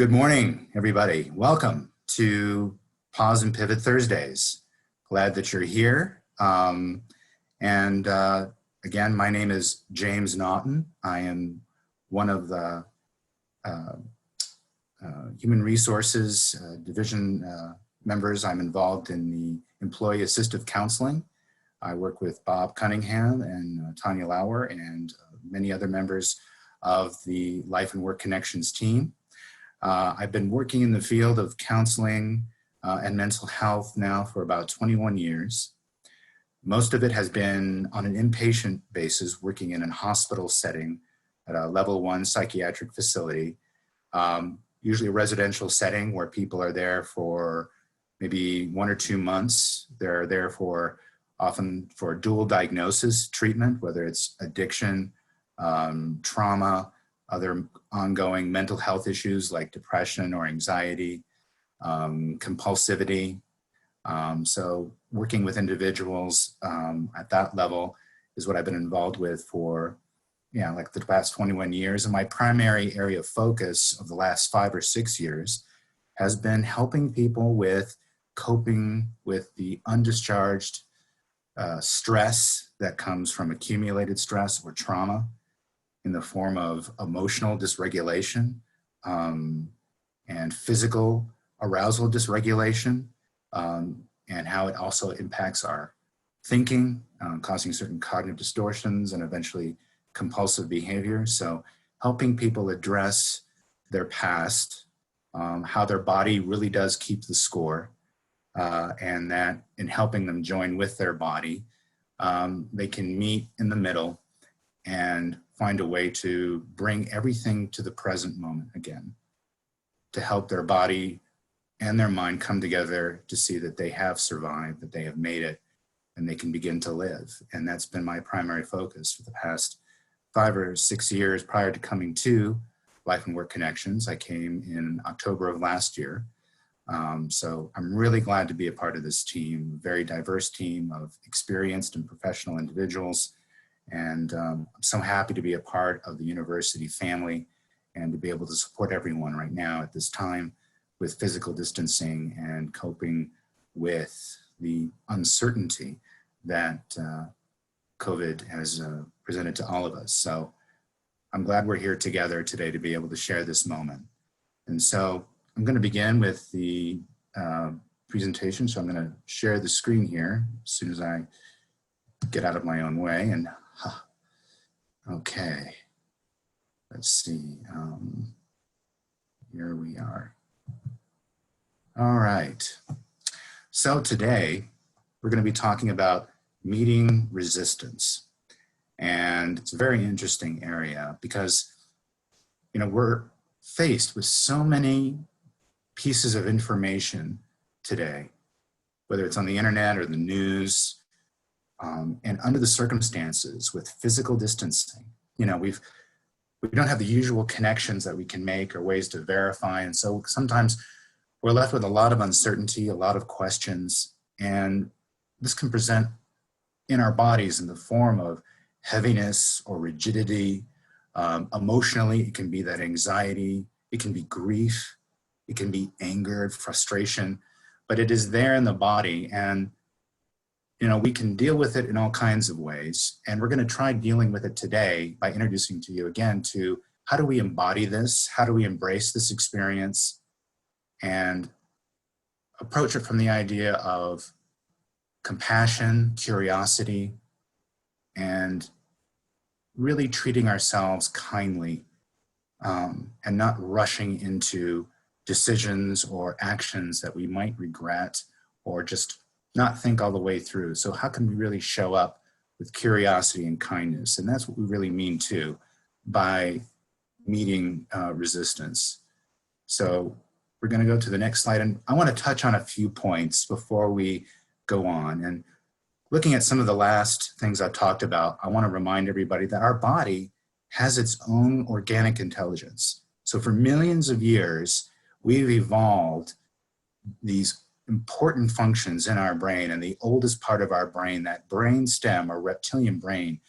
Good morning, everybody. Welcome to Pause and Pivot Thursdays. Glad that you're here. Again, my name is James Naughton. I am one of the Human Resources Division members. I'm involved in the Employee Assistive Counseling. I work with Bob Cunningham and Tanya Lauer and many other members of the Life and Work Connections team. I've been working in the field of counseling and mental health now for about 21 years. Most of it has been on an inpatient basis, working in a hospital setting at a level 1 psychiatric facility, usually a residential setting where people are there for maybe 1 or 2 months. They're there often for dual diagnosis treatment, whether it's addiction, trauma, other ongoing mental health issues like depression or anxiety, compulsivity. So working with individuals at that level is what I've been involved with for, like the past 21 years. And my primary area of focus of the last 5 or 6 years has been helping people with coping with the undischarged stress that comes from accumulated stress or trauma, in the form of emotional dysregulation and physical arousal dysregulation, and how it also impacts our thinking, causing certain cognitive distortions and eventually compulsive behavior. So helping people address their past, how their body really does keep the score, and that in helping them join with their body, they can meet in the middle and find a way to bring everything to the present moment again, to help their body and their mind come together to see that they have survived, that they have made it, and they can begin to live. And that's been my primary focus for the past 5 or 6 years prior to coming to Life and Work Connections. I came in October of last year. So I'm really glad to be a part of this team, a very diverse team of experienced and professional individuals. And I'm so happy to be a part of the university family and to be able to support everyone right now at this time with physical distancing and coping with the uncertainty that COVID has presented to all of us. So I'm glad we're here together today to be able to share this moment. And so I'm going to begin with the presentation. So I'm going to share the screen here as soon as I get out of my own way. And okay, let's see, here we are. All right, so today we're going to be talking about meeting resistance. And it's a very interesting area because, we're faced with so many pieces of information today, whether it's on the internet or the news, and under the circumstances with physical distancing, we don't have the usual connections that we can make or ways to verify. And so sometimes we're left with a lot of uncertainty, a lot of questions, and this can present in our bodies in the form of heaviness or rigidity. Emotionally, it can be that anxiety, it can be grief, it can be anger, frustration, but it is there in the body. And we can deal with it in all kinds of ways. And we're going to try dealing with it today by introducing to you again to how do we embody this? How do we embrace this experience and approach it from the idea of compassion, curiosity, and really treating ourselves kindly, and not rushing into decisions or actions that we might regret or just not think all the way through. So how can we really show up with curiosity and kindness? And that's what we really mean too by meeting resistance. So we're going to go to the next slide. And I want to touch on a few points before we go on. And looking at some of the last things I've talked about, I want to remind everybody that our body has its own organic intelligence. So for millions of years, we've evolved these important functions in our brain, and the oldest part of our brain, that brain stem or reptilian brain,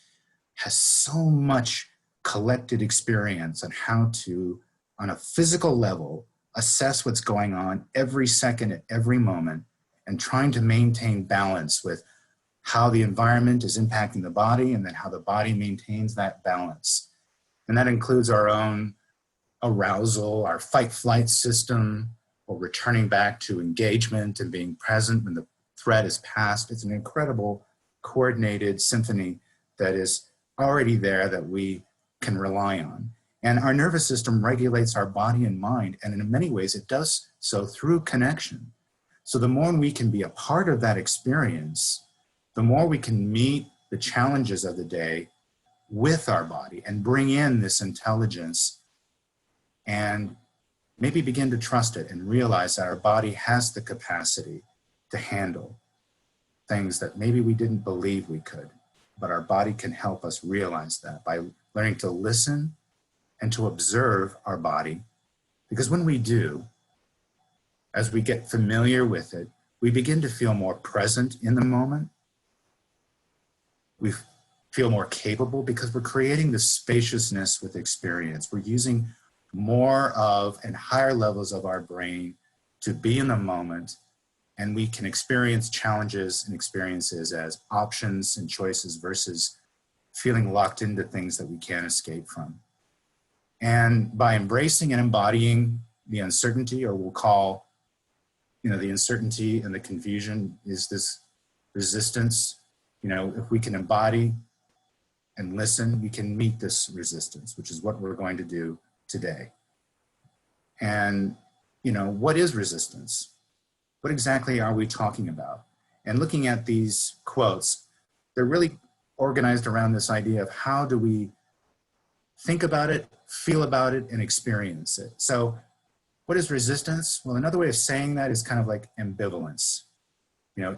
has so much collected experience on how to, on a physical level, assess what's going on every second at every moment, and trying to maintain balance with how the environment is impacting the body and then how the body maintains that balance. And that includes our own arousal, our fight-flight system, or returning back to engagement and being present when the threat is past. It's an incredible coordinated symphony that is already there that we can rely on. And our nervous system regulates our body and mind, and in many ways it does so through connection. So the more we can be a part of that experience, the more we can meet the challenges of the day with our body and bring in this intelligence and maybe begin to trust it and realize that our body has the capacity to handle things that maybe we didn't believe we could, but our body can help us realize that by learning to listen and to observe our body. Because when we do, as we get familiar with it, we begin to feel more present in the moment. We feel more capable because we're creating this spaciousness with experience. We're using more of and higher levels of our brain to be in the moment, and we can experience challenges and experiences as options and choices versus feeling locked into things that we can't escape from. And by embracing and embodying the uncertainty, or we'll call, the uncertainty and the confusion is this resistance. If we can embody and listen, we can meet this resistance, which is what we're going to do today. And, what is resistance? What exactly are we talking about? And looking at these quotes, they're really organized around this idea of how do we think about it, feel about it, and experience it. So what is resistance? Well, another way of saying that is kind of like ambivalence.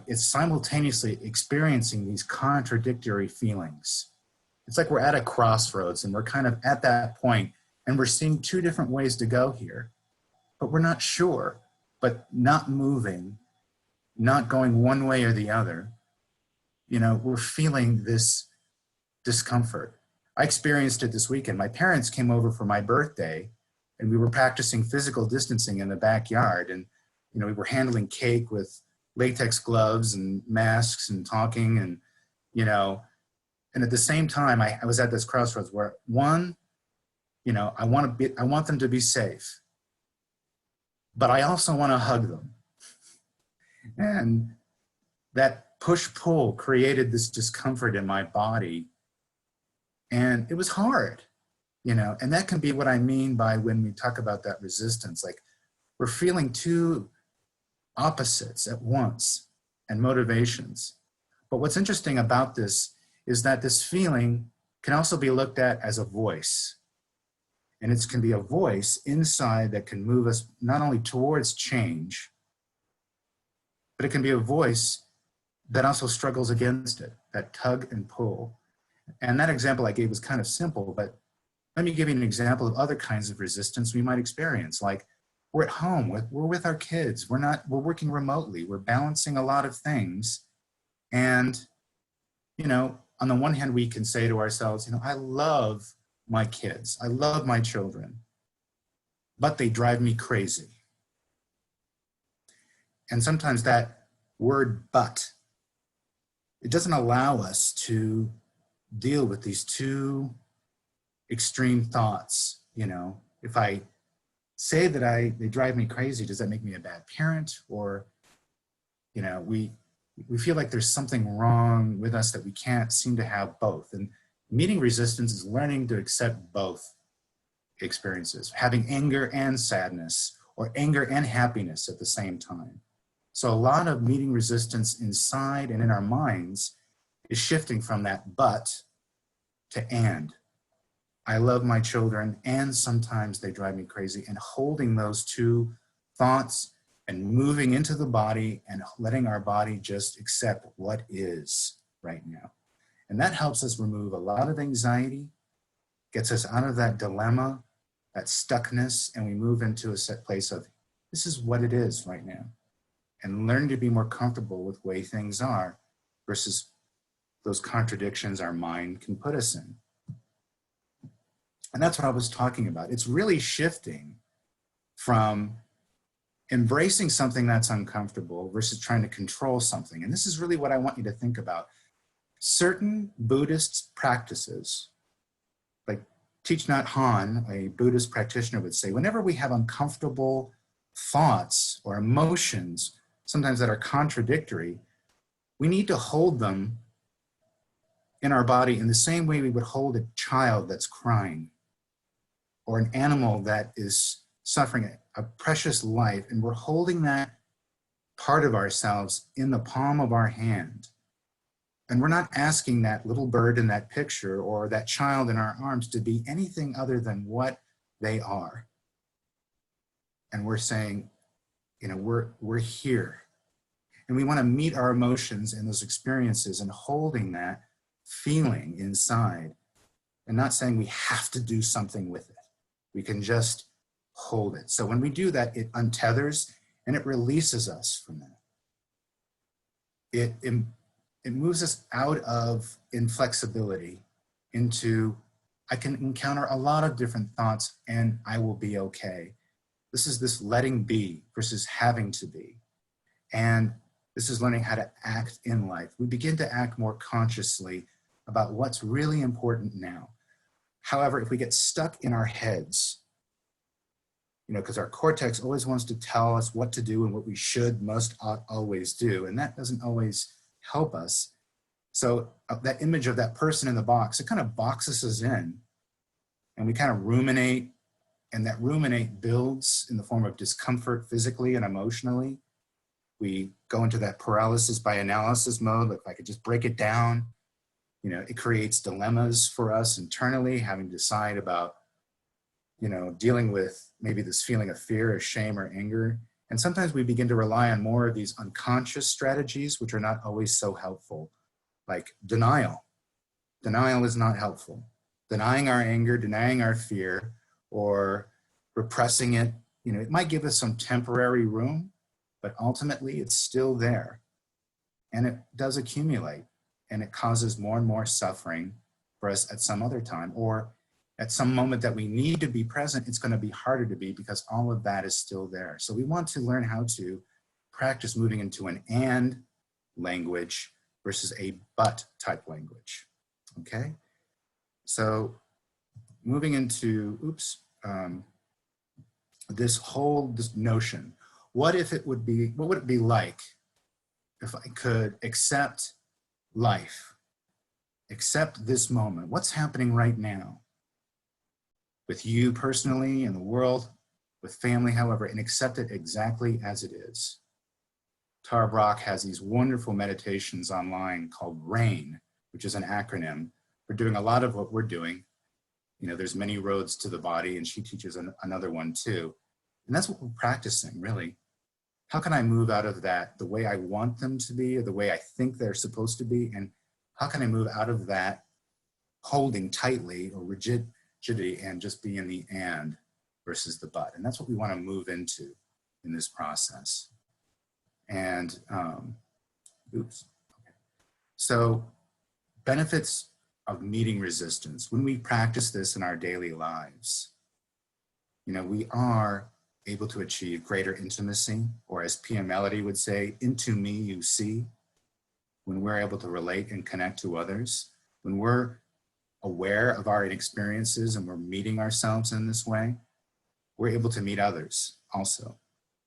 It's simultaneously experiencing these contradictory feelings. It's like we're at a crossroads and we're kind of at that point and we're seeing two different ways to go here, but we're not sure, but not moving, not going one way or the other. We're feeling this discomfort. I experienced it this weekend. My parents came over for my birthday and we were practicing physical distancing in the backyard. And, we were handling cake with latex gloves and masks and talking and, and at the same time, I was at this crossroads where one, I want them to be safe, but I also want to hug them. And that push-pull created this discomfort in my body. And it was hard, and that can be what I mean by when we talk about that resistance, like we're feeling two opposites at once and motivations. But what's interesting about this is that this feeling can also be looked at as a voice. And it can be a voice inside that can move us not only towards change, but it can be a voice that also struggles against it, that tug and pull. And that example I gave was kind of simple, but let me give you an example of other kinds of resistance we might experience. Like we're at home, we're with our kids, we're working remotely, we're balancing a lot of things. And, on the one hand, we can say to ourselves, I love my kids, I love my children, but they drive me crazy. And sometimes that word "but," it doesn't allow us to deal with these two extreme thoughts. If I say that they drive me crazy, does that make me a bad parent? Or, we feel like there's something wrong with us that we can't seem to have both. And meeting resistance is learning to accept both experiences, having anger and sadness, or anger and happiness at the same time. So a lot of meeting resistance inside and in our minds is shifting from that "but" to "and." I love my children and sometimes they drive me crazy, and holding those two thoughts and moving into the body and letting our body just accept what is right now. And that helps us remove a lot of anxiety, gets us out of that dilemma, that stuckness, and we move into a set place of, this is what it is right now. And learn to be more comfortable with the way things are versus those contradictions our mind can put us in. And that's what I was talking about. It's really shifting from embracing something that's uncomfortable versus trying to control something. And this is really what I want you to think about. Certain Buddhist practices, like Thich Nhat Hanh, a Buddhist practitioner, would say, whenever we have uncomfortable thoughts or emotions, sometimes that are contradictory, we need to hold them in our body in the same way we would hold a child that's crying or an animal that is suffering a precious life, and we're holding that part of ourselves in the palm of our hand. And we're not asking that little bird in that picture or that child in our arms to be anything other than what they are. And we're saying, you know, we're here. And we want to meet our emotions and those experiences and holding that feeling inside and not saying we have to do something with it. We can just hold it. So when we do that, it untethers and it releases us from that. It moves us out of inflexibility into, I can encounter a lot of different thoughts and I will be okay. This is this letting be versus having to be. And this is learning how to act in life. We begin to act more consciously about what's really important now. However, if we get stuck in our heads, you know, because our cortex always wants to tell us what to do and what we should, must, ought, always do, and that doesn't always help us. So that image of that person in the box, it kind of boxes us in, and we kind of ruminate, and that ruminate builds in the form of discomfort physically and emotionally. We go into that paralysis by analysis mode. If I could just break it down, you know, it creates dilemmas for us internally, having to decide about, you know, dealing with maybe this feeling of fear or shame or anger. And sometimes we begin to rely on more of these unconscious strategies, which are not always so helpful, like denial. Denial is not helpful. Denying our anger, denying our fear, or repressing it, you know, it might give us some temporary room, but ultimately it's still there. And it does accumulate, and it causes more and more suffering for us at some other time, or at some moment that we need to be present, it's going to be harder to be because all of that is still there. So we want to learn how to practice moving into an and language versus a but type language. Okay? So moving into, this notion. What would it be like if I could accept life, accept this moment? What's happening right now? With you personally, in the world, with family, however, and accept it exactly as it is. Tara Brach has these wonderful meditations online called RAIN, which is an acronym for doing a lot of what we're doing. You know, there's many roads to the body, and she teaches another one too. And that's what we're practicing, really. How can I move out of that the way I want them to be, or the way I think they're supposed to be? And how can I move out of that holding tightly or rigidity and just be in the and versus the but? And that's what we want to move into in this process. And, So benefits of meeting resistance. When we practice this in our daily lives, you know, we are able to achieve greater intimacy, or as P.M. Melody would say, into me you see. When we're able to relate and connect to others, when we're aware of our experiences and we're meeting ourselves in this way, we're able to meet others also.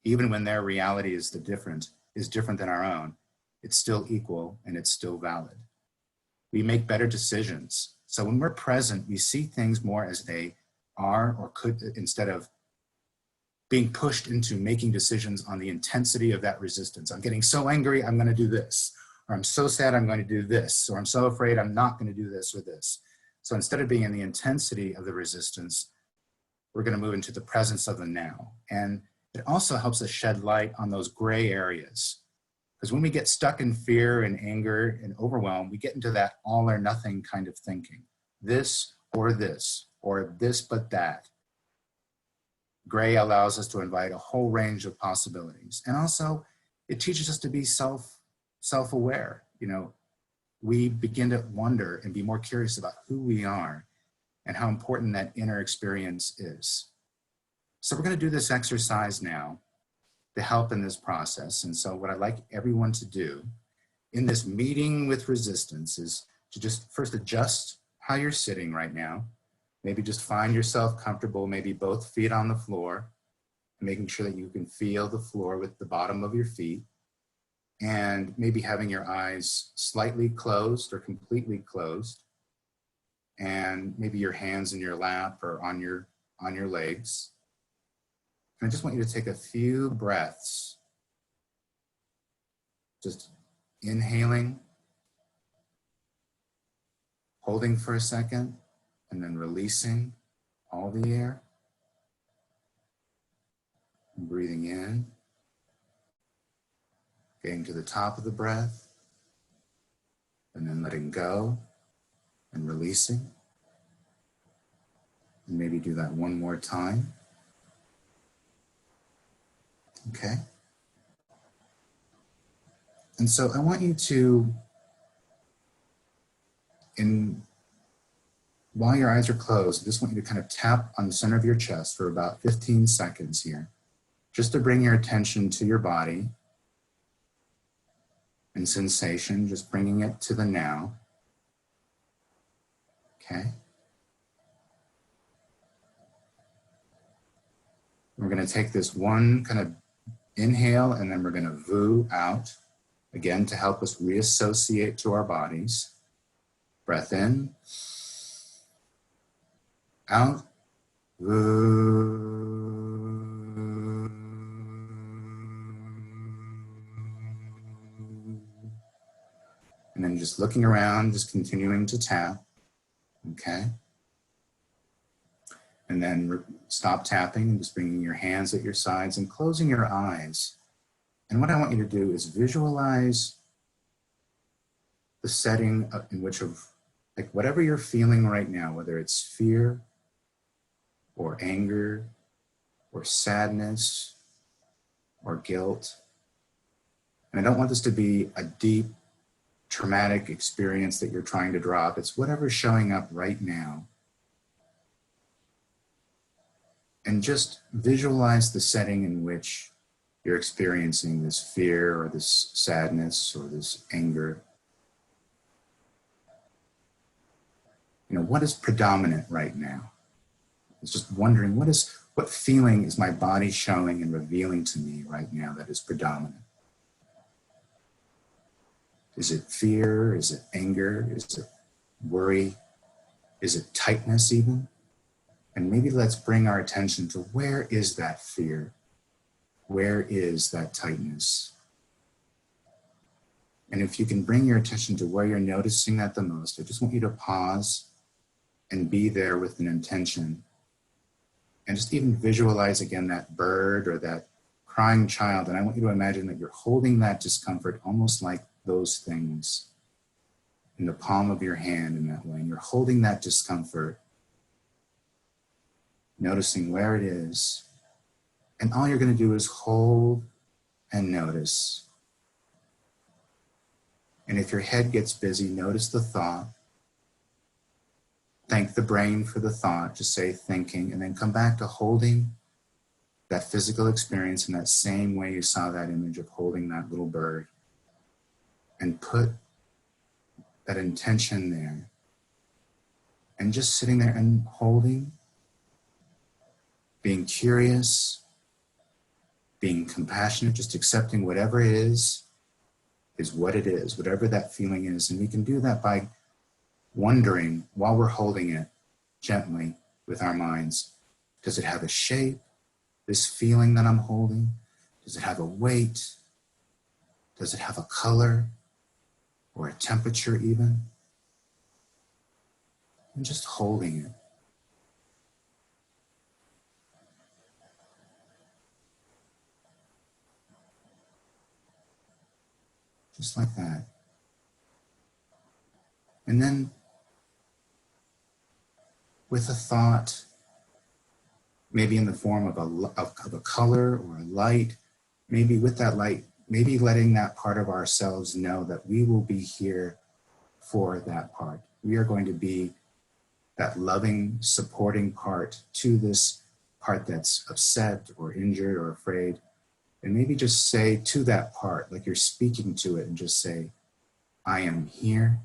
Even when their reality is different than our own, it's still equal and it's still valid. We make better decisions. So when we're present, we see things more as they are or could, instead of being pushed into making decisions on the intensity of that resistance. I'm getting so angry, I'm going to do this. Or I'm so sad, I'm going to do this. Or I'm so afraid, I'm not going to do this or this. So instead of being in the intensity of the resistance, we're going to move into the presence of the now. And it also helps us shed light on those gray areas. Because when we get stuck in fear and anger and overwhelm, we get into that all or nothing kind of thinking. This, or this but that. Gray allows us to invite a whole range of possibilities. And also, it teaches us to be self-aware. You know, we begin to wonder and be more curious about who we are and how important that inner experience is. So we're going to do this exercise now to help in this process. And so what I'd like everyone to do in this meeting with resistance is to just first adjust how you're sitting right now. Maybe just find yourself comfortable, maybe both feet on the floor, making sure that you can feel the floor with the bottom of your feet, and maybe having your eyes slightly closed or completely closed, and maybe your hands in your lap or on your legs. And I just want you to take a few breaths, just inhaling, holding for a second, and then releasing all the air. And breathing in, getting to the top of the breath, and then letting go and releasing. And maybe do that one more time. Okay. And so I want you to, while your eyes are closed, I just want you to kind of tap on the center of your chest for about 15 seconds here, just to bring your attention to your body and sensation, just bringing it to the now. Okay. We're going to take this one kind of inhale, and then we're going to voo out, again, to help us reassociate to our bodies. Breath in, out, voo. And then just looking around, just continuing to tap, okay? And then stop tapping and just bringing your hands at your sides and closing your eyes. And what I want you to do is visualize the setting in which like whatever you're feeling right now, whether it's fear or anger or sadness or guilt. And I don't want this to be a deep, traumatic experience that you're trying to drop. It's whatever's showing up right now. And just visualize the setting in which you're experiencing this fear or this sadness or this anger. You know, what is predominant right now? It's just wondering, what feeling is my body showing and revealing to me right now that is predominant? Is it fear? Is it anger? Is it worry? Is it tightness even? And maybe let's bring our attention to where is that fear? Where is that tightness? And if you can bring your attention to where you're noticing that the most, I just want you to pause and be there with an intention. And just even visualize again that bird or that crying child. And I want you to imagine that you're holding that discomfort almost like those things in the palm of your hand in that way. And you're holding that discomfort, noticing where it is. And all you're going to do is hold and notice. And if your head gets busy, notice the thought. Thank the brain for the thought, just say thinking, and then come back to holding that physical experience in that same way you saw that image of holding that little bird. And put that intention there. And just sitting there and holding, being curious, being compassionate, just accepting whatever it is what it is, whatever that feeling is. And we can do that by wondering, while we're holding it gently with our minds, does it have a shape, this feeling that I'm holding? Does it have a weight? Does it have a color or a temperature even? And just holding it. Just like that. And then with a thought, maybe in the form of a color or a light, maybe with that light, maybe letting that part of ourselves know that we will be here for that part. We are going to be that loving, supporting part to this part that's upset or injured or afraid. And maybe just say to that part, like you're speaking to it, and just say, I am here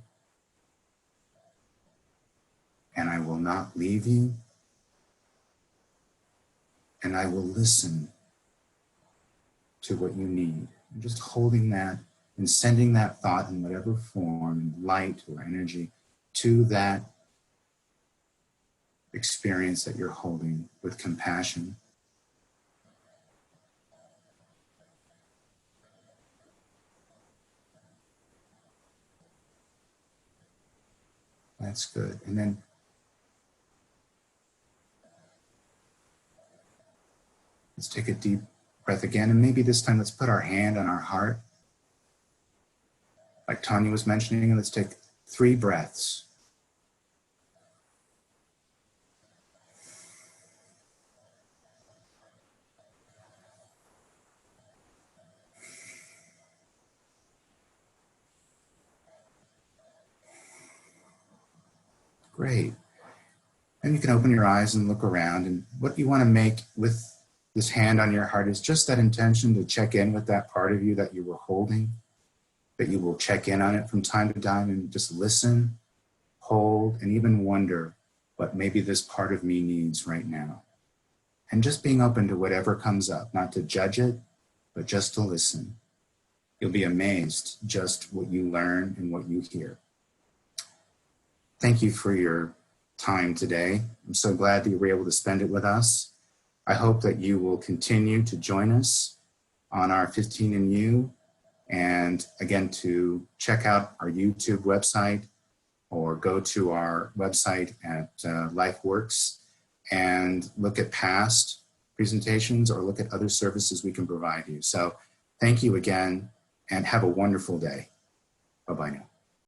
and I will not leave you, and I will listen to what you need. And just holding that and sending that thought in whatever form, light or energy, to that experience that you're holding with compassion. That's good. And then let's take a deep breath again. And maybe this time let's put our hand on our heart. Like Tanya was mentioning, and let's take 3 breaths. Great. And you can open your eyes and look around, and what you want to make with this hand on your heart is just that intention to check in with that part of you that you were holding, that you will check in on it from time to time and just listen, hold, and even wonder what maybe this part of me needs right now. And just being open to whatever comes up, not to judge it, but just to listen. You'll be amazed just what you learn and what you hear. Thank you for your time today. I'm so glad that you were able to spend it with us. I hope that you will continue to join us on our 15 and You, and again, to check out our YouTube website or go to our website at LifeWorks and look at past presentations or look at other services we can provide you. So thank you again and have a wonderful day. Bye-bye now.